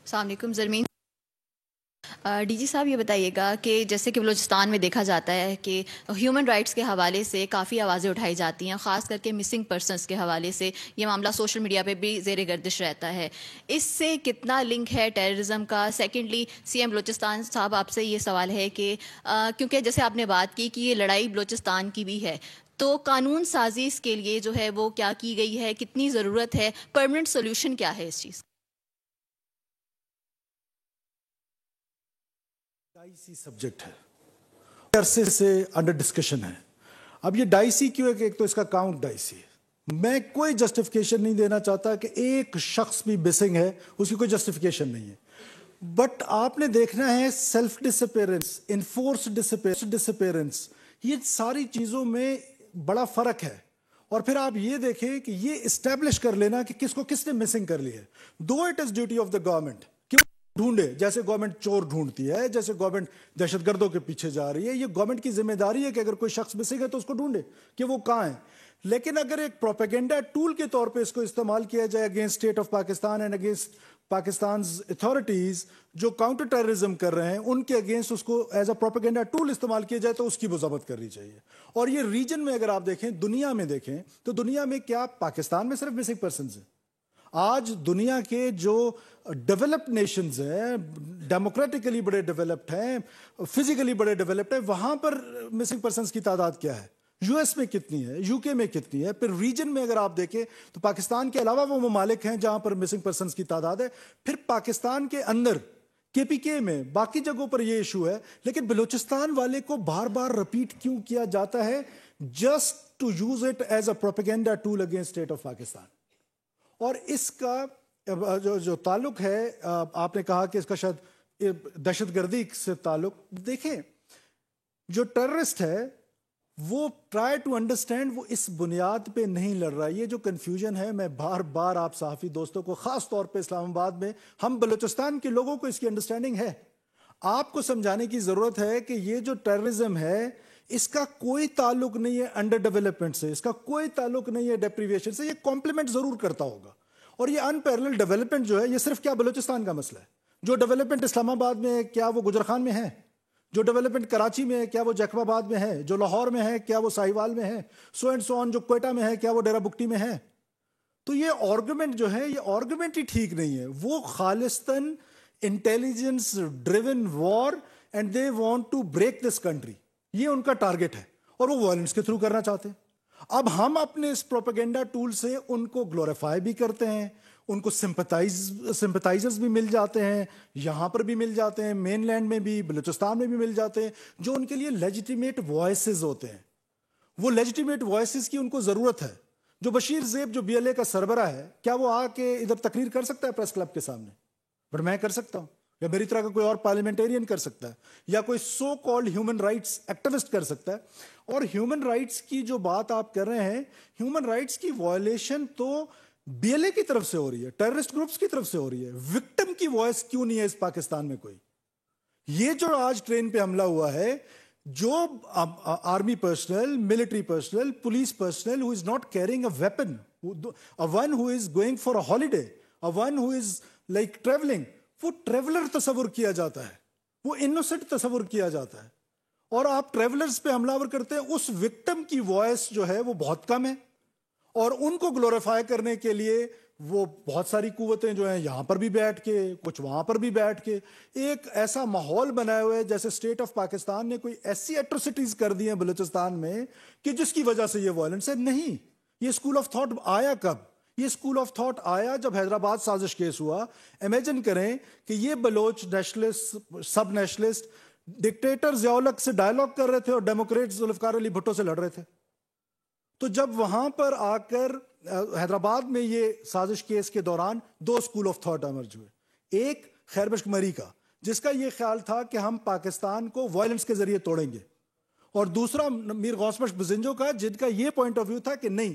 السلام علیکم Zarmeen. D G صاحب یہ بتائیے گا کہ جیسے کہ بلوچستان میں دیکھا جاتا ہے کہ ہیومن رائٹس کے حوالے سے کافی آوازیں اٹھائی جاتی ہیں، خاص کر کے مسنگ پرسنس کے حوالے سے یہ معاملہ سوشل میڈیا پہ بھی زیر گردش رہتا ہے. اس سے کتنا لنک ہے ٹیررزم کا؟ سیکنڈلی سی ایم بلوچستان صاحب آپ سے یہ سوال ہے کہ کیونکہ جیسے آپ نے بات کی کہ یہ لڑائی بلوچستان کی بھی ہے، تو قانون سازی اس کے لیے جو ہے وہ کیا کی گئی ہے، کتنی ضرورت ہے، پرماننٹ سولوشن کیا ہے اس چیز؟ ڈائسی سبجیکٹ ہے، عرصے سے انڈر ڈسکشن ہے. اب یہ ڈائسی کیوں ہے کہ ایک تو اس کا کاؤنٹ ڈائسی ہے. میں کوئی جسٹیفیکیشن نہیں دینا چاہتا کہ ایک شخص بھی مسنگ ہے، اس کی کوئی جسٹیفیکیشن نہیں ہے. بٹ آپ نے دیکھنا ہے سیلف ڈسپیرنس، انفورس ڈسپیرنس، یہ ساری چیزوں میں بڑا فرق ہے. اور پھر آپ یہ دیکھیں کہ یہ اسٹیبلش کر لینا کہ کس کو کس نے مسنگ کر لی ہے. دو it is duty of the government ڈھونڈے، جیسے گورنمنٹ چور ڈھونڈتی ہے، جیسے گورنمنٹ دہشت گردوں کے پیچھے جا رہی ہے، یہ گورنمنٹ کی ذمہ داری ہے کہ اگر کوئی شخص مسنگ ہے تو اس کو ڈھونڈے کہ وہ کہاں ہے. لیکن اگر ایک پروپیگنڈا ٹول کے طور پہ اس کو استعمال کیا جائے against state of Pakistan and against Pakistan's authorities جو کاؤنٹر ٹیررزم کر رہے ہیں، ان کے اگینسٹ اس کو ایز اے پروپیگنڈا ٹول استعمال کیا جائے تو اس کی مذمت کرنی چاہیے. اور یہ ریجن میں اگر آپ دیکھیں، دنیا میں دیکھیں تو دنیا میں کیا پاکستان میں صرف مسنگ پرسنز ہیں؟ آج دنیا کے جو ڈیولپڈ نیشنز ہیں، ڈیموکریٹکلی بڑے ڈیولپڈ ہیں، فزیکلی بڑے ڈیولپڈ ہیں، وہاں پر مسنگ پرسنز کی تعداد کیا ہے؟ یو ایس میں کتنی ہے؟ یو کے میں کتنی ہے؟ پھر ریجن میں اگر آپ دیکھیں تو پاکستان کے علاوہ وہ ممالک ہیں جہاں پر مسنگ پرسنز کی تعداد ہے. پھر پاکستان کے اندر کے پی کے میں باقی جگہوں پر یہ ایشو ہے، لیکن بلوچستان والے کو بار بار رپیٹ کیوں کیا جاتا ہے؟ Just to use it as a propaganda tool against state of Pakistan. اور اس کا جو تعلق ہے، آپ نے کہا کہ اس کا شاید دہشت گردی سے تعلق، دیکھیں جو ٹیررسٹ ہے وہ ٹرائی ٹو انڈرسٹینڈ، وہ اس بنیاد پہ نہیں لڑ رہا. یہ جو کنفیوژن ہے، میں بار بار آپ صحافی دوستوں کو، خاص طور پہ اسلام آباد میں ہم بلوچستان کے لوگوں کو اس کی انڈرسٹینڈنگ ہے. آپ کو سمجھانے کی ضرورت ہے کہ یہ جو ٹیررزم ہے اس کا کوئی تعلق نہیں ہے انڈر ڈیولپمنٹ سے، اس کا کوئی تعلق نہیں ہے ڈیپریویشن سے. یہ کمپلیمنٹ ضرور کرتا ہوگا. اور یہ ان پیرلل ڈیولپمنٹ جو ہے، یہ صرف کیا بلوچستان کا مسئلہ ہے؟ جو ڈیولپمنٹ اسلام آباد میں ہے کیا وہ گجرخان میں ہے؟ جو ڈیولپمنٹ کراچی میں ہے کیا وہ جیکب آباد میں ہے؟ جو لاہور میں ہے کیا وہ ساہیوال میں ہے؟ سو اینڈ سو آن. جو کوئٹہ میں ہے کیا وہ ڈیرہ بگٹی میں ہے؟ تو یہ آرگومنٹ جو ہے، یہ آرگومنٹ ہی ٹھیک نہیں ہے. وہ خالصتاً intelligence driven war and they want to break this country, یہ ان کا ٹارگٹ ہے اور وہ وائلنس کے تھرو کرنا چاہتے ہیں. اب ہم اپنے اس پروپیگنڈا ٹول سے ان کو گلوریفائی بھی کرتے ہیں، ان کو سمپتائزرز بھی مل جاتے ہیں، یہاں پر بھی مل جاتے ہیں، مین لینڈ میں بھی، بلوچستان میں بھی مل جاتے ہیں، جو ان کے لیے لیجیٹیمیٹ وائسز ہوتے ہیں. وہ لیجیٹیمیٹ وائسز کی ان کو ضرورت ہے. جو بشیر زیب جو بی ایل اے کا سربراہ ہے، کیا وہ آ کے ادھر تقریر کر سکتا ہے پریس کلب کے سامنے؟ بٹ میں کر سکتا ہوں، یا میری طرح کا کوئی اور پارلیمنٹیرین کر سکتا ہے، یا کوئی so called human rights activist کر سکتا ہے. اور ہیومن رائٹس کی جو بات آپ کر رہے ہیں، ہیومن رائٹس کی وائلیشن تو بی ایل اے کی طرف سے ہو رہی ہے، ٹیررسٹ گروپس کی طرف سے ہو رہی ہے. وکٹم کی وائس کیوں نہیں ہے اس پاکستان میں کوئی؟ یہ جو آج ٹرین پہ حملہ ہوا ہے، جو army personal, military personnel, police personal who is not carrying a weapon, one who is going for a holiday, one who is like traveling، وہ ٹریولر تصور کیا جاتا ہے، وہ انوسنٹ تصور کیا جاتا ہے. اور آپ ٹریولرز پہ حملہ ور کرتے ہیں. اس وکٹم کی وائس جو ہے وہ بہت کم ہے، اور ان کو گلوریفائی کرنے کے لیے وہ بہت ساری قوتیں جو ہیں یہاں پر بھی بیٹھ کے، کچھ وہاں پر بھی بیٹھ کے ایک ایسا ماحول بنائے ہوئے جیسے اسٹیٹ آف پاکستان نے کوئی ایسی ایٹروسٹیز کر دی ہیں بلوچستان میں کہ جس کی وجہ سے یہ وائلنس ہے. نہیں، یہ اسکول آف تھاٹ آیا کب؟ یہ اسکول آف تھاٹ آیا جب حیدرآباد سازش کیس ہوا. امیجن کریں کہ یہ بلوچ نیشنلسٹ، سب نیشنلسٹ ڈکٹیٹر ضیاء الحق سے ڈائلاگ کر رہے تھے اور ڈیموکریٹ ذوالفقار علی بھٹو سے لڑ رہے تھے. تو جب وہاں پر آ کر حیدرآباد میں یہ سازش کیس کے دوران دو اسکول آف تھاٹ ایمرج ہوئے. ایک خیر بخش مری کا، جس کا یہ خیال تھا کہ ہم پاکستان کو وائلنس کے ذریعے توڑیں گے، اور دوسرا میر غوث بخش بزنجو کا، جن کا یہ پوائنٹ آف ویو تھا کہ نہیں،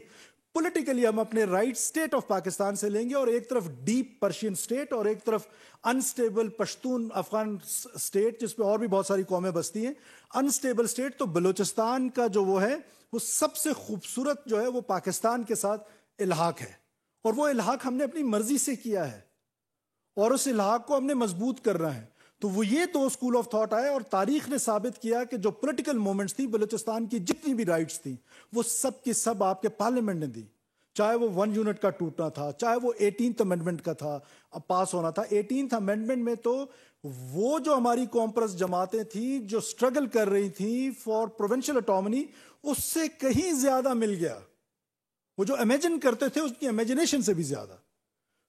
پولیٹیکلی ہم اپنے رائٹ اسٹیٹ آف پاکستان سے لیں گے، اور ایک طرف ڈیپ پرشین اسٹیٹ اور ایک طرف انسٹیبل پشتون افغان اسٹیٹ جس پہ اور بھی بہت ساری قومیں بستی ہیں. انسٹیبل اسٹیٹ تو بلوچستان کا جو وہ ہے، وہ سب سے خوبصورت جو ہے وہ پاکستان کے ساتھ الحاق ہے، اور وہ الحاق ہم نے اپنی مرضی سے کیا ہے. اور اس الحاق کو ہم نے مضبوط کرنا ہے. تو وہ یہ دو اسکول آف تھاٹ آئے اور تاریخ نے ثابت کیا کہ جو پولیٹیکل موومنٹس تھیں بلوچستان کی جتنی بھی رائٹس تھیں وہ سب کی سب آپ کے پارلیمنٹ نے دی. چاہے وہ 1 یونٹ کا ٹوٹنا تھا, چاہے وہ 18th امینڈمنٹ کا تھا پاس ہونا تھا. 18th امینڈمنٹ میں تو وہ جو ہماری کامپرس جماعتیں تھیں جو سٹرگل کر رہی تھیں فار پروونشل اٹامنی, اس سے کہیں زیادہ مل گیا. وہ جو امیجن کرتے تھے اس کی امیجنیشن سے بھی زیادہ.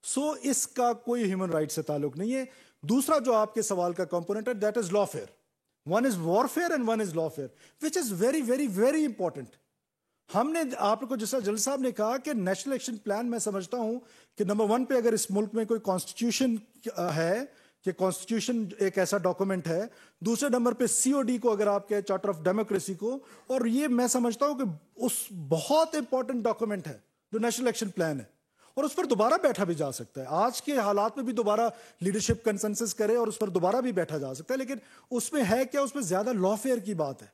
سو اس کا کوئی ہیومن رائٹ سے تعلق نہیں ہے. دوسرا جو آپ کے سوال کا کمپوننٹ ہے that is lawfare. One is warfare and one is lawfare which is very very very important. ہم نے آپ کو جیسا جل صاحب نے کہا کہ نیشنل ایکشن پلان, میں سمجھتا ہوں کہ نمبر 1 پہ اگر اس ملک میں کوئی کانسٹیٹیوشن ہے کہ کانسٹیٹیوشن ایک ایسا ڈاکومنٹ ہے, دوسرے نمبر پہ COD کو اگر آپ کہیں چارٹر آف ڈیموکریسی کو, اور یہ میں سمجھتا ہوں کہ اس بہت امپورٹنٹ ڈاکومنٹ ہے جو نیشنل ایکشن پلان ہے, اور اس پر دوبارہ بیٹھا بھی جا سکتا ہے. آج کے حالات میں بھی دوبارہ لیڈرشپ کنسنسس کرے اور اس پر دوبارہ بھی بیٹھا جا سکتا ہے. لیکن اس میں ہے کیا, اس میں زیادہ لافیئر کی بات ہے.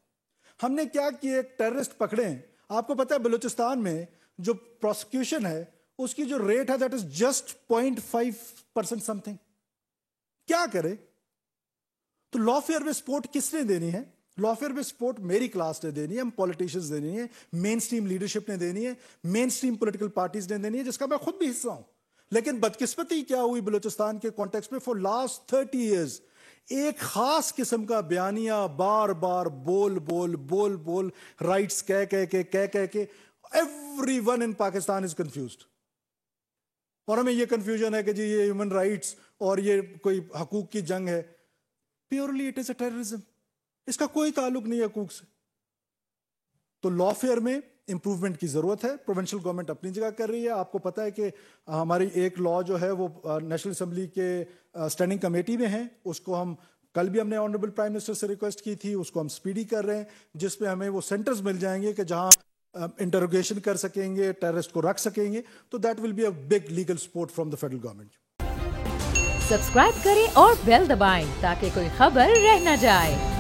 ہم نے کیا کیا, ایک ٹیررسٹ پکڑے ہیں. آپ کو پتا ہے بلوچستان میں جو پروسیکیوشن ہے اس کی جو ریٹ ہے that is just 0.5% some thing. کیا کرے؟ تو لافیئر میں سپورٹ کس نے دینی ہے؟ لافیئر میں سپورٹ میری کلاس نے دینی ہے, ہم پولیٹیشنز دینی ہے, مین سٹریم لیڈرشپ نے دینی ہے, مین سٹریم پولیٹیکل پارٹیز نے دینی ہے, جس کا میں خود بھی حصہ ہوں. لیکن بدقسمتی کیا ہوئی بلوچستان کے کانٹیکسٹ میں, فار لاسٹ 30 ایئرز ایک خاص قسم کا بیانیہ بار بار بول بول بول بول رائٹس کہہ کے every one in Pakistan is confused. اور ہمیں یہ کنفیوژن ہے کہ جی یہ ہیومن رائٹس اور یہ کوئی حقوق کی جنگ ہے. Purely it is a terrorism. اس کا کوئی تعلق نہیں ہے حقوق سے. تو لافیئر میں امپروومنٹ کی ضرورت ہے. پروونشل گورنمنٹ اپنی جگہ کر رہی ہے. آپ کو پتا ہے کہ ہماری ایک لا جو ہے وہ نیشنل اسمبلی کے اسٹینڈنگ کمیٹی میں ہے. اس کو ہم کل بھی ہم نے آنریبل پرائم منسٹر سے ریکویسٹ کی تھی, اس کو ہم سپیڈی کر رہے ہیں, جس میں ہمیں وہ سینٹرز مل جائیں گے کہ جہاں انٹروگیشن کر سکیں گے, ٹیررسٹ کو رکھ سکیں گے. تو that will be a big legal support from the federal government. Subscribe کریں اور بیل دبائیں تاکہ کوئی خبر رہ نہ جائے.